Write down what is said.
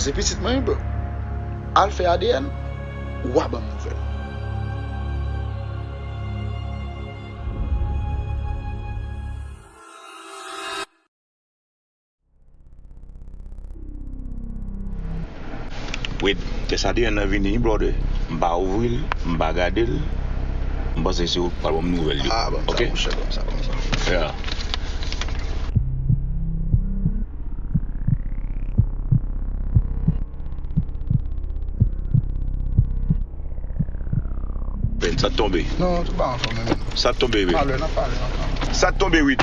c'est petit moi bro. Al fait ADN ou à ban nouvelle. Oui, test ADN nan vini brother. M'ba ouvrir, m'ba garder, m'ba c'est sur par bonne nouvelle. Ah bon, OK? ça comme ça. Yeah. Ça tombe. Non, c'est pas encore même. Ça tombe, oui. Parle, non. Ça tombe, oui.